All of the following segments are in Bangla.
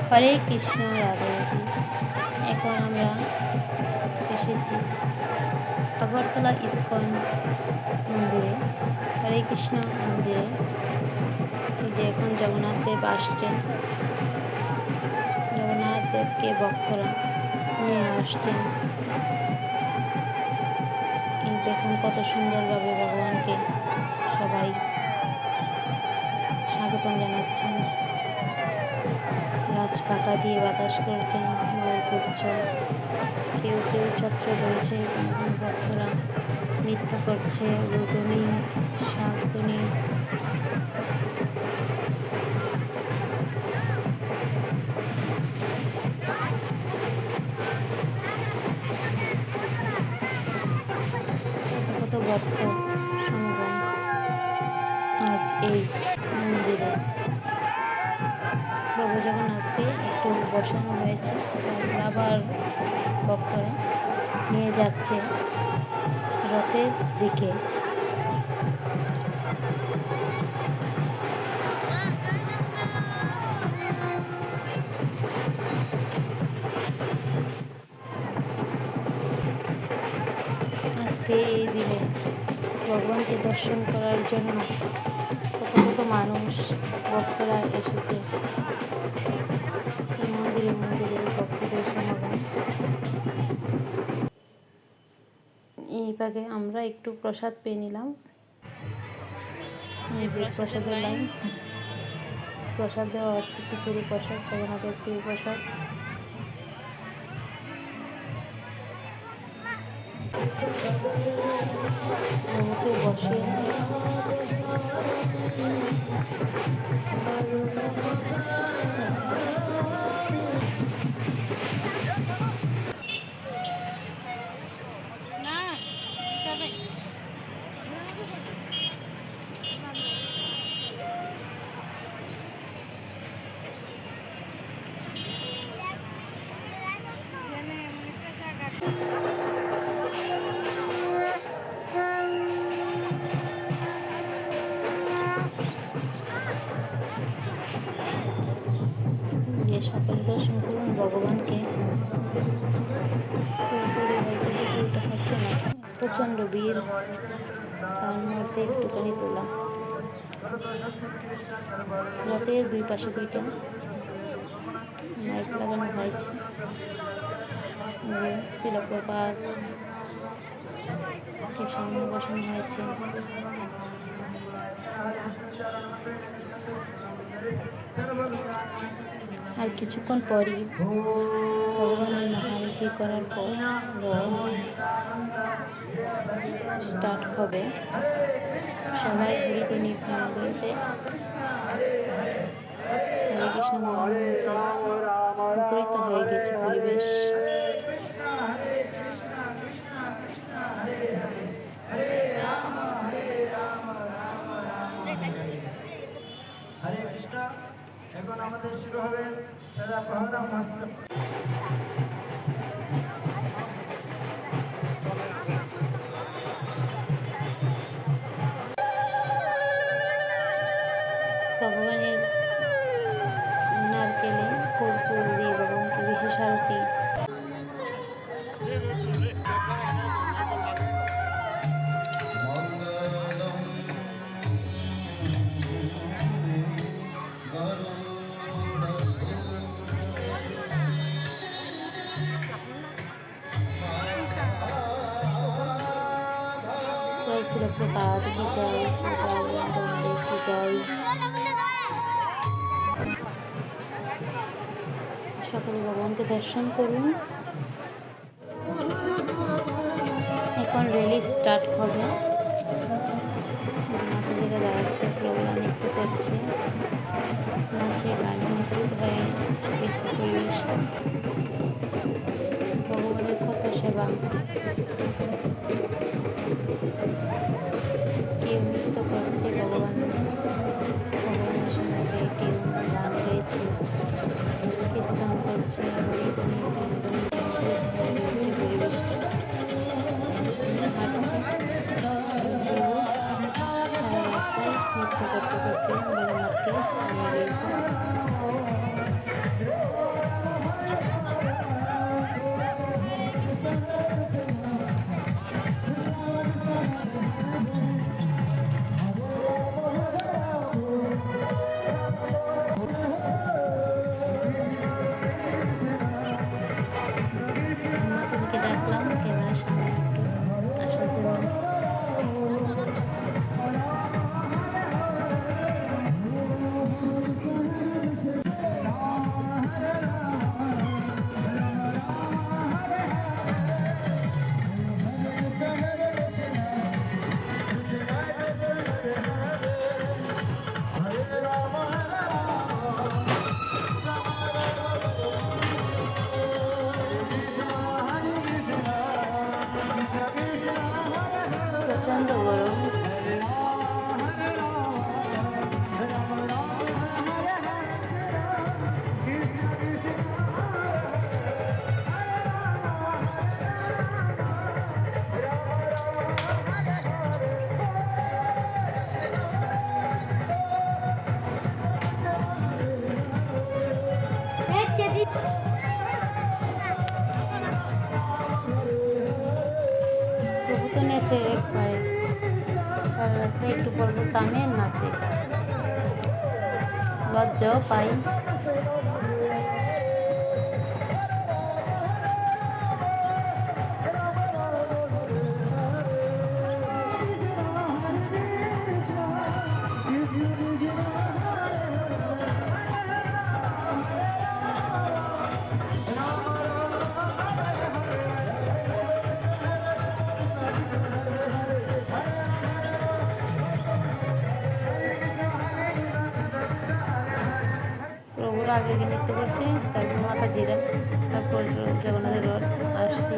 হরে কৃষ্ণ, রাধে রাধে। এখন আমরা এসেছি আগরতলা ইস্কন মন্দিরে, হরে কৃষ্ণ মন্দিরে। এই যে এখন জগন্নাথ দেব আসছেন, জগন্নাথ দেবকে ভক্তরা নিয়ে আসছেন। এই দেখুন কত সুন্দরভাবে ভগবানকে সবাই স্বাগতম জানাচ্ছেন। রাজপাকা দিয়ে বাতাস করছেন, ময়ূরপুচ্ছ, কেউ কেউ ছত্র ধরেছে, ভক্তরা নৃত্য করছে, রুদনী, শাঁখধ্বনি। কত কত ভক্ত সমাগম আজ এই মন্দিরে। প্রভু জগন্নাথকে একটু বসানো হয়েছে, আবার ভক্তরা নিয়ে যাচ্ছে রথের দিকে। আজকে এই দিনে ভগবানকে দর্শন করার জন্য কত কত মানুষ ভক্তরা এসেছে। এই মন্দিরে মন্দিরে ভক্তদের সমাগম। এই ভাগে আমরা একটু প্রসাদ পেয়ে নিলাম। এই যে প্রসাদের লাইন, প্রসাদ দেওয়া হচ্ছে, খিচুড়ি প্রসাদ, জগন্নাথের প্রিয় প্রসাদ। প্রভুকে বসিয়েছে। সকলে দর্শন করুন ভগবানকে। পুরোপুরি হয়তো ভিডিওটা হচ্ছে না, প্রচণ্ড ভিড়, তার মধ্যে একটুখানি তোলা। রথের দুই পাশে দুইটা লাইট লাগানো হয়েছে। শিলপ্রপাত কে সামনে বসানো হয়েছে। আর কিছুক্ষণ পরই ভগবানের মহারতি করার পর স্টার্ট হবে। সবাই হরিদিনী ফ্যামিলিতে হরে কৃষ্ণ মহামন্ত্রে মুখরিত হয়ে গেছে পরিবেশ। হরে কৃষ্ণ। এখন আমাদের শুরু হবে সেরা প্রহরা মহোৎসব। ভগবানের নারকেলে কর্পূর দিয়ে ভগবানকে বিশেষ আরতি। জয় শিলপ্রপাত কি জয়, শিলপ্রপাত কি জয়। সকলে ভগবানকে দর্শন করুন। এখন র্যালি স্টার্ট হবে। মাতাজিরা দাঁড়াচ্ছে, প্রভুরা নৃত্য করছে, নাচে গানে মুখরিত হয়ে গেছে পরিবেশ। ভগবানের কত সেবা। কেউ নৃত্য করছে ভগবানের সঙ্গে, কেউ গান গেয়েছে, কীর্তন করছে, রয়েছে পরিবেশটা। হাঁটছে রাস্তায় নৃত্য করতে করতে জগন্নাথকে নিয়ে গিয়েছে। প্রভু তো নেচে একবারে সারা রাস্তায়, একটু পর পর থামে নাচে, লজ্জাও পাই। প্রভুর আগে গিয়ে নৃত্য করছি, তারপর মাথা জিরা, তারপর জগন্নাথের রথ আসছি।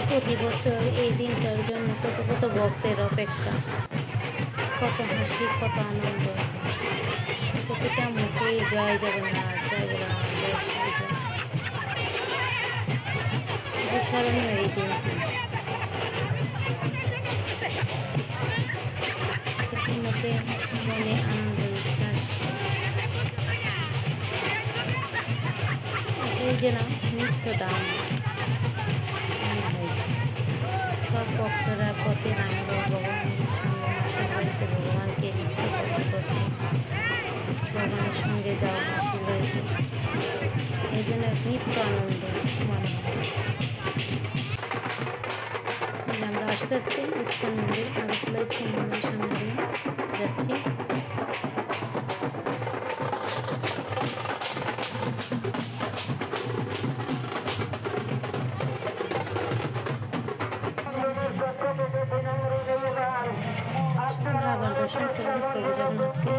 প্রতি বছর এই দিনটার জন্য কত কত ভক্তের অপেক্ষা, কত হাসি, কত আনন্দ, প্রতিটা মুখেই জয় জগন্নাথ, জয় জগন্নাথ, জয় শ্রীরাম। অবিস্মরণীয় এই দিনটি, প্রতিটি মুখে মনে আনন্দ উচ্ছ্বাস, এটাই যেন নিত্য দাম। সব ভক্তরা পথে নামল ভগবানের সঙ্গে, মাসির বাড়িতে ভগবানকে নৃত্য করতে করতে, ভগবানের সঙ্গে যাওয়া মাসির বাড়িতে, এই জন্য এক নিত্য আনন্দ মনে হয়। আমরা আস্তে আস্তে ইস্কন মন্দির, আগরতলা ইস্কন মন্দিরের সামনে দিয়ে যাচ্ছি। আবার দর্শন করব প্রভু জগন্নাথকে।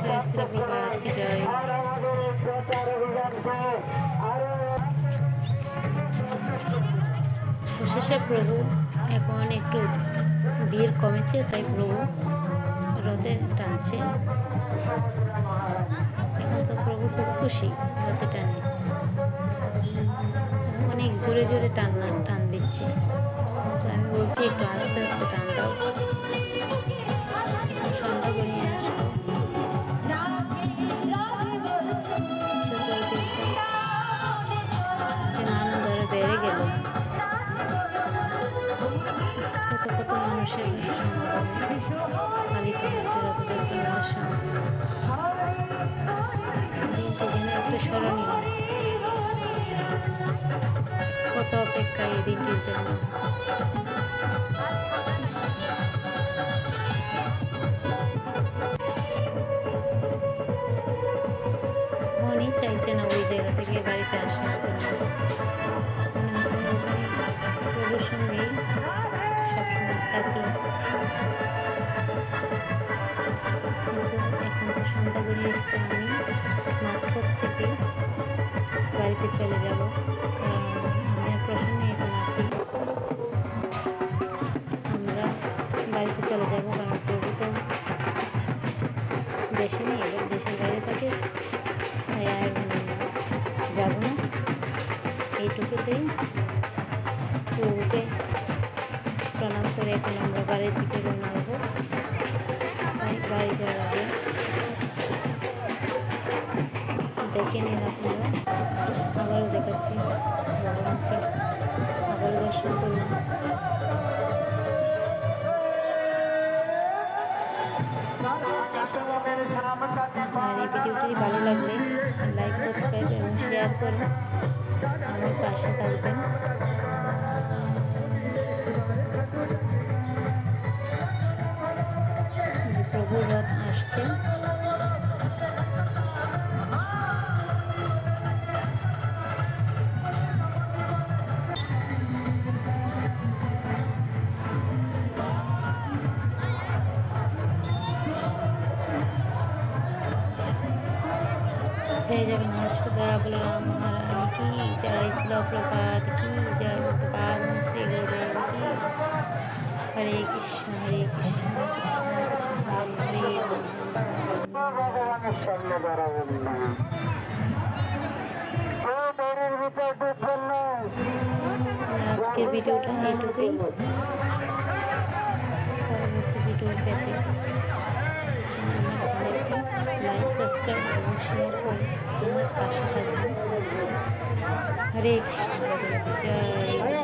জয় শ্রী প্রভাত কি জয়। অবশেষে প্রভু এখন একটু ভিড় কমেছে, তাই প্রভু রথে টানছে। এখন তো প্রভু খুব খুশি রথে টানে, অনেক জোরে জোরে টান দিচ্ছে। তো আমি বলছি একটু আস্তে আস্তে টান দাও, একটু সন্ধ্যা করিয়ে আসবো। চতুর্দিকে আনন্দ আরো বেড়ে গেল, কত কত মানুষের সমাগমে পালিত হচ্ছে রথযাত্রা মহোৎসব। দিনটি যেন একটু স্মরণীয়, কত অপেক্ষা এই দিনটির জন্য। মনই চাইছে না ওই জায়গা থেকে বাড়িতে আসার জন্য, মনে হচ্ছে না ওখানে প্রভুর সঙ্গেই সবসময় থাকি। কিন্তু এখন তো সন্ধ্যা গড়িয়ে এসেছে। আমি মাঝপথ থেকে বাড়িতে চলে যাব, কারণ আমি আর প্রসন্ন এখন আছি। আমরা বাড়িতে চলে যাব, কারণ প্রভু তো দেশে নেই, এবার দেশের বাইরে থাকে, তাই আর যাব না। এইটুকুতেই প্রভুকে প্রণাম করে এখন আমরা বাড়ির দিকে রওনা হব। তাই বাড়ি যাওয়ার আগে দেখে নিন আপনারা, আবারও দেখাচ্ছি ভগবানকে, আবারও দর্শন করুন। আর এই ভিডিওটি ভালো লাগলে লাইক, সাবস্ক্রাইব এবং শেয়ার করে আমার পাশে থাকবেন। প্রভুর রথ আসছে। जय जगन्नाथ सुभद्रा बलराम महारानी की जय, शिल प्रपात की जय, भक्तपाद श्री गुरुदेव की। हरे कृष्ण कृष्ण कृष्ण हरे हरे। আজকের ভিডিওটা এইটুকুই। পরবর্তী ভিডিও পেতে আমার চ্যানেলটি লাইক, সাবস্ক্রাইব এবং শেয়ার করে আমার পাশে থাকবেন। হরে কৃষ্ণ, জয়।